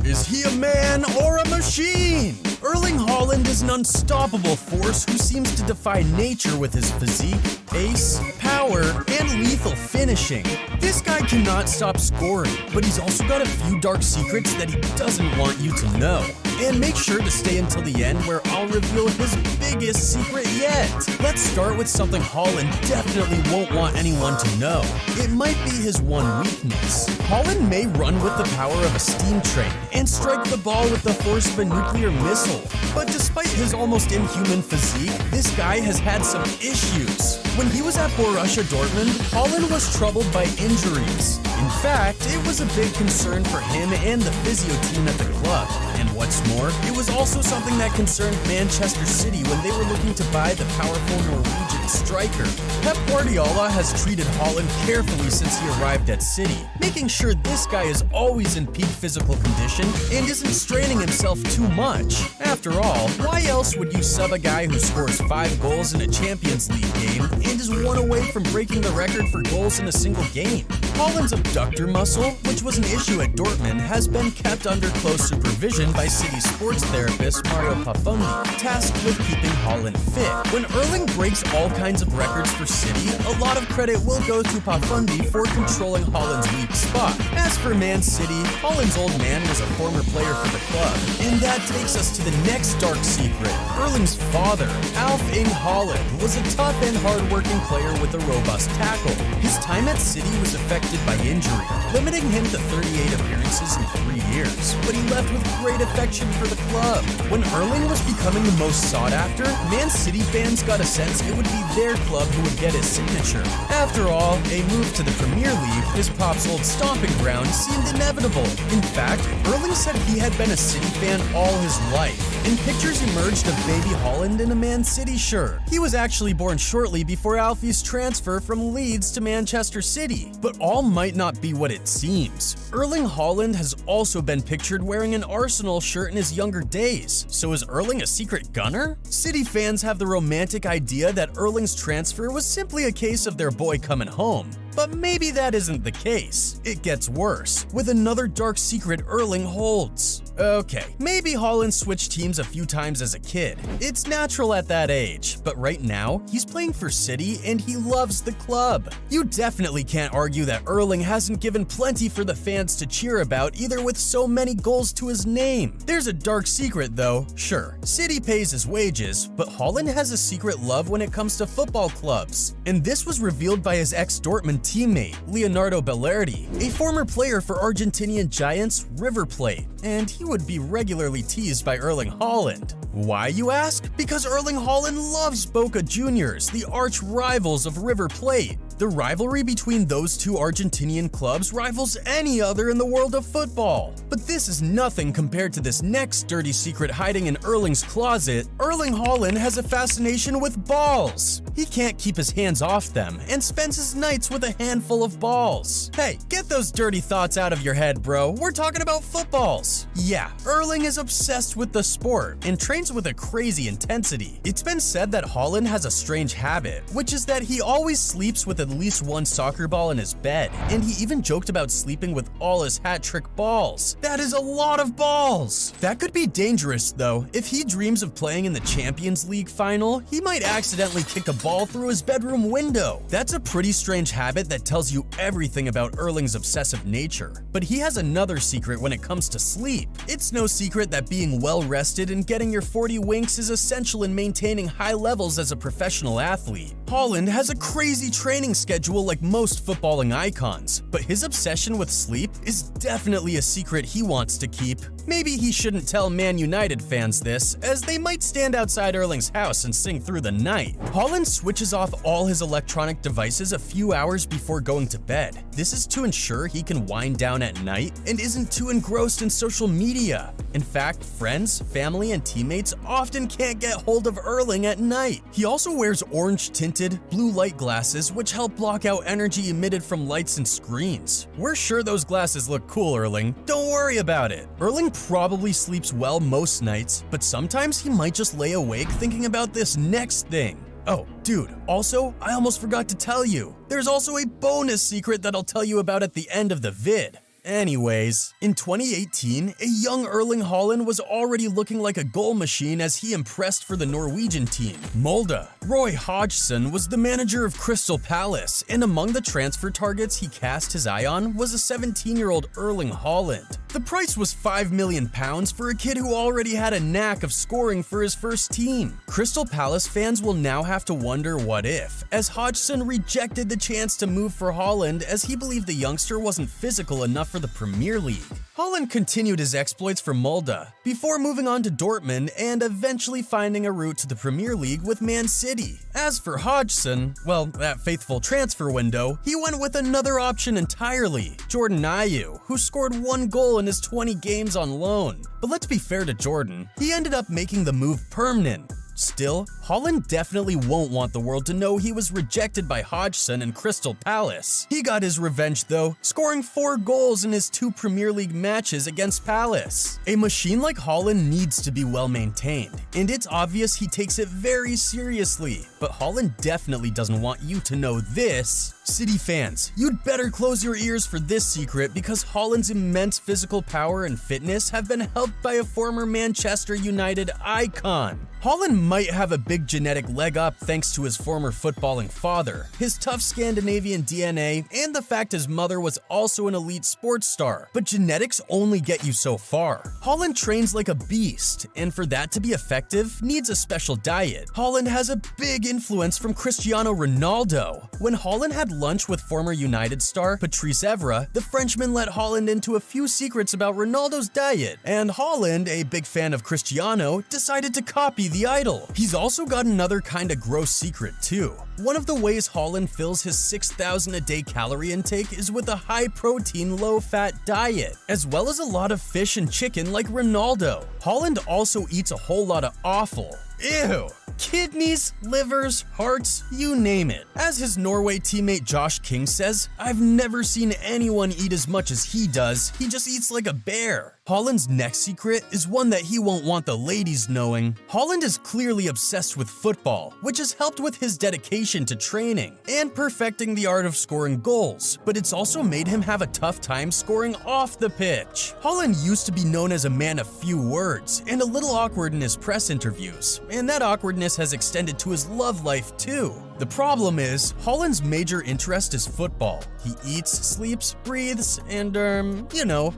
Is he a man or a machine? Erling Haaland is an unstoppable force who seems to defy nature with his physique, pace, power, and lethal finishing. This guy cannot stop scoring, but he's also got a few dark secrets that he doesn't want you to know. And make sure to stay until the end where I'll reveal his biggest secret yet. Let's start with something Haaland definitely won't want anyone to know. It might be his one weakness. Haaland may run with the power of a steam train and strike the ball with the force of a nuclear missile. But despite his almost inhuman physique, this guy has had some issues. When he was at Borussia Dortmund, Haaland was troubled by injuries. In fact, it was a big concern for him and the physio team at the club. And what's more, it was also something that concerned Manchester City when they were looking to buy the powerful Norwegian striker. Pep Guardiola has treated Haaland carefully since he arrived at City, making sure this guy is always in peak physical condition and isn't straining himself too much. After all, why else would you sub a guy who scores 5 goals in a Champions League game and is 1 away from breaking the record for goals in a single game? Haaland's abductor muscle, which was an issue at Dortmund, has been kept under close supervision by City sports therapist Mario Pafundi, tasked with keeping Haaland fit. When Erling breaks all kinds of records for City, a lot of credit will go to Pafundi for controlling Haaland's weak spot. As for Man City, Haaland's old man was a former player for the club, and that takes us to the next dark secret. Erling's father, Erling Haaland, was a tough and hard-working player with a robust tackle. His time at City was affected by injury, limiting him to 38 appearances in 3 years, but he left with great affection for the club. When Erling was becoming the most sought after, Man City fans got a sense it would be their club who would get his signature. After all, a move to the Premier League, his pop's old stomping ground, seemed inevitable. In fact, Erling said he had been a City fan all his life, and pictures emerged of baby Haaland in a Man City shirt. He was actually born shortly before Alfie's transfer from Leeds to Manchester City, but all might not be what it seems. Erling Haaland has also been pictured wearing an Arsenal shirt in his younger days. So is Erling a secret gunner? City fans have the romantic idea that Erling's transfer was simply a case of their boy coming home. But maybe that isn't the case. It gets worse, with another dark secret Erling holds. Okay, maybe Haaland switched teams a few times as a kid. It's natural at that age, but right now, he's playing for City and he loves the club. You definitely can't argue that Erling hasn't given plenty for the fans to cheer about, either with so many goals to his name. There's a dark secret though. Sure, City pays his wages, but Haaland has a secret love when it comes to football clubs. And this was revealed by his ex-Dortmund teammate, Leonardo Bellardi, a former player for Argentinian giants River Plate, and he would be regularly teased by Erling Haaland. Why, you ask? Because Erling Haaland loves Boca Juniors, the arch rivals of River Plate. The rivalry between those two Argentinian clubs rivals any other in the world of football. But this is nothing compared to this next dirty secret hiding in Erling's closet. Erling Haaland has a fascination with balls. He can't keep his hands off them and spends his nights with a handful of balls. Hey, get those dirty thoughts out of your head, bro. We're talking about footballs. Yeah, Erling is obsessed with the sport and trains with a crazy intensity. It's been said that Haaland has a strange habit, which is that he always sleeps with at least one soccer ball in his bed, and he even joked about sleeping with all his hat-trick balls. That is a lot of balls! That could be dangerous though. If he dreams of playing in the Champions League final, he might accidentally kick a ball through his bedroom window. That's a pretty strange habit that tells you everything about Erling's obsessive nature. But he has another secret when it comes to sleep. It's no secret that being well rested and getting your 40 winks is essential in maintaining high levels as a professional athlete. Haaland has a crazy training schedule like most footballing icons, but his obsession with sleep is definitely a secret he wants to keep. Maybe he shouldn't tell Man United fans this, as they might stand outside Erling's house and sing through the night. Haaland switches off all his electronic devices a few hours before going to bed. This is to ensure he can wind down at night and isn't too engrossed in social media. In fact, friends, family, and teammates often can't get hold of Erling at night. He also wears orange-tinted, blue light glasses which help block out energy emitted from lights and screens. We're sure those glasses look cool, Erling. Don't worry about it. Erling probably sleeps well most nights, but sometimes he might just lay awake thinking about this next thing. Oh, dude, also, I almost forgot to tell you. There's also a bonus secret that I'll tell you about at the end of the vid. Anyways, in 2018, a young Erling Haaland was already looking like a goal machine as he impressed for the Norwegian team. Molde. Roy Hodgson was the manager of Crystal Palace, and among the transfer targets he cast his eye on was a 17-year-old Erling Haaland. The price was £5 million for a kid who already had a knack of scoring for his first team. Crystal Palace fans will now have to wonder what if, as Hodgson rejected the chance to move for Haaland as he believed the youngster wasn't physical enough for the Premier League. Haaland continued his exploits for Molde, before moving on to Dortmund and eventually finding a route to the Premier League with Man City. As for Hodgson, well, that faithful transfer window, he went with another option entirely, Jordan Ayew, who scored 1 goal in his 20 games on loan. But let's be fair to Jordan, he ended up making the move permanent. Still, Haaland definitely won't want the world to know he was rejected by Hodgson and Crystal Palace. He got his revenge though, scoring 4 goals in his 2 Premier League matches against Palace. A machine like Haaland needs to be well maintained, and it's obvious he takes it very seriously. But Haaland definitely doesn't want you to know this. City fans, you'd better close your ears for this secret because Haaland's immense physical power and fitness have been helped by a former Manchester United icon. Haaland might have a big genetic leg up thanks to his former footballing father, his tough Scandinavian DNA, and the fact his mother was also an elite sports star, but genetics only get you so far. Haaland trains like a beast, and for that to be effective, needs a special diet. Haaland has a big influence from Cristiano Ronaldo. When Haaland had lunch with former United star Patrice Evra, the Frenchman let Haaland into a few secrets about Ronaldo's diet, and Haaland, a big fan of Cristiano, decided to copy the idol. He's also got another kinda gross secret too. One of the ways Haaland fills his 6,000 a day calorie intake is with a high protein, low fat diet, as well as a lot of fish and chicken like Ronaldo. Haaland also eats a whole lot of offal. Ew! Kidneys, livers, hearts, you name it. As his Norway teammate Josh King says, "I've never seen anyone eat as much as he does, he just eats like a bear." Haaland's next secret is one that he won't want the ladies knowing. Haaland is clearly obsessed with football, which has helped with his dedication to training and perfecting the art of scoring goals, but it's also made him have a tough time scoring off the pitch. Haaland used to be known as a man of few words and a little awkward in his press interviews, and that awkwardness has extended to his love life too. The problem is, Haaland's major interest is football. He eats, sleeps, breathes, and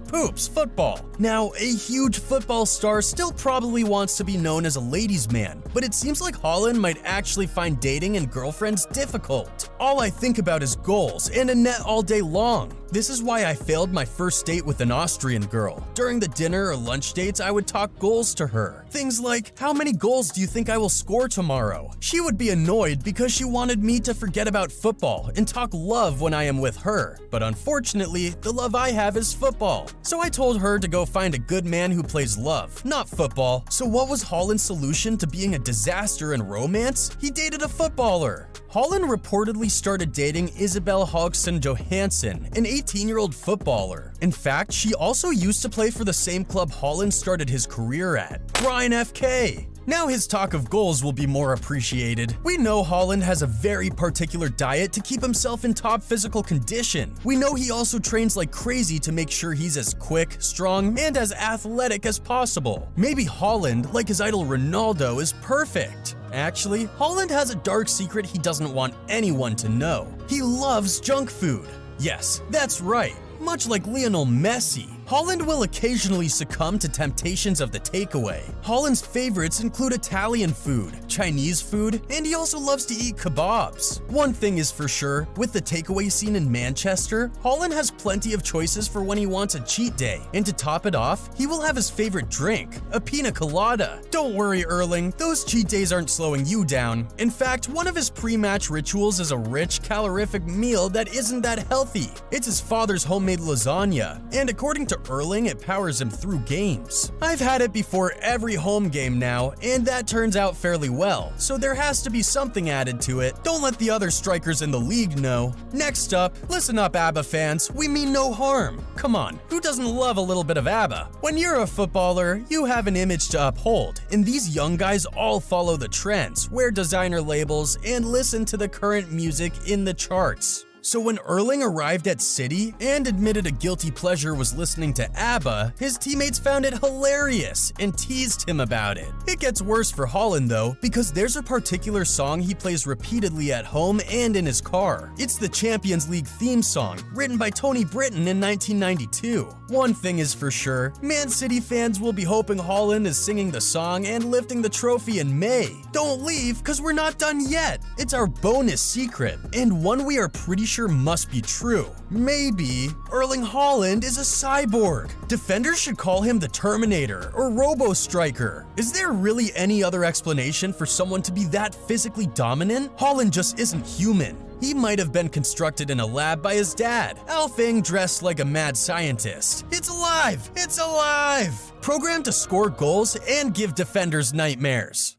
poops football. Now, a huge football star still probably wants to be known as a ladies' man, but it seems like Haaland might actually find dating and girlfriends difficult. All I think about is goals and a net all day long. This is why I failed my first date with an Austrian girl. During the dinner or lunch dates, I would talk goals to her. Things like, "How many goals do you think I will score tomorrow?" She would be annoyed because she wanted me to forget about football and talk love when I am with her. But unfortunately, the love I have is football. So I told her to go find a good man who plays love, not football. So what was Haaland's solution to being a disaster in romance? He dated a footballer. Haaland reportedly started dating Isabel Hogson Johansson, an 18-year-old footballer. In fact, she also used to play for the same club Haaland started his career at, Rhein FK. Now his talk of goals will be more appreciated. We know Haaland has a very particular diet to keep himself in top physical condition. We know he also trains like crazy to make sure he's as quick, strong, and as athletic as possible. Maybe Haaland, like his idol Ronaldo, is perfect. Actually, Haaland has a dark secret he doesn't want anyone to know. He loves junk food. Yes, that's right. Much like Lionel Messi, Haaland will occasionally succumb to temptations of the takeaway. Haaland's favorites include Italian food, Chinese food, and he also loves to eat kebabs. One thing is for sure, with the takeaway scene in Manchester, Haaland has plenty of choices for when he wants a cheat day. And to top it off, he will have his favorite drink, a pina colada. Don't worry, Erling, those cheat days aren't slowing you down. In fact, one of his pre-match rituals is a rich, calorific meal that isn't that healthy. It's his father's homemade lasagna, and according to Erling, it powers him through games. I've had it before every home game now, and that turns out fairly well, so there has to be something added to it. Don't let the other strikers in the league know. Next up, listen up ABBA fans, we mean no harm. Come on, who doesn't love a little bit of ABBA? When you're a footballer, you have an image to uphold, and these young guys all follow the trends, wear designer labels, and listen to the current music in the charts. So when Erling arrived at City and admitted a guilty pleasure was listening to ABBA, his teammates found it hilarious and teased him about it. It gets worse for Haaland though, because there's a particular song he plays repeatedly at home and in his car. It's the Champions League theme song, written by Tony Britton in 1992. One thing is for sure, Man City fans will be hoping Haaland is singing the song and lifting the trophy in May. Don't leave, cause we're not done yet. It's our bonus secret, and one we are pretty sure must be true. Maybe Erling Haaland is a cyborg. Defenders should call him the Terminator or Robo Striker. Is there really any other explanation for someone to be that physically dominant? Haaland just isn't human. He might have been constructed in a lab by his dad, Alfing dressed like a mad scientist. It's alive! It's alive! Programmed to score goals and give defenders nightmares.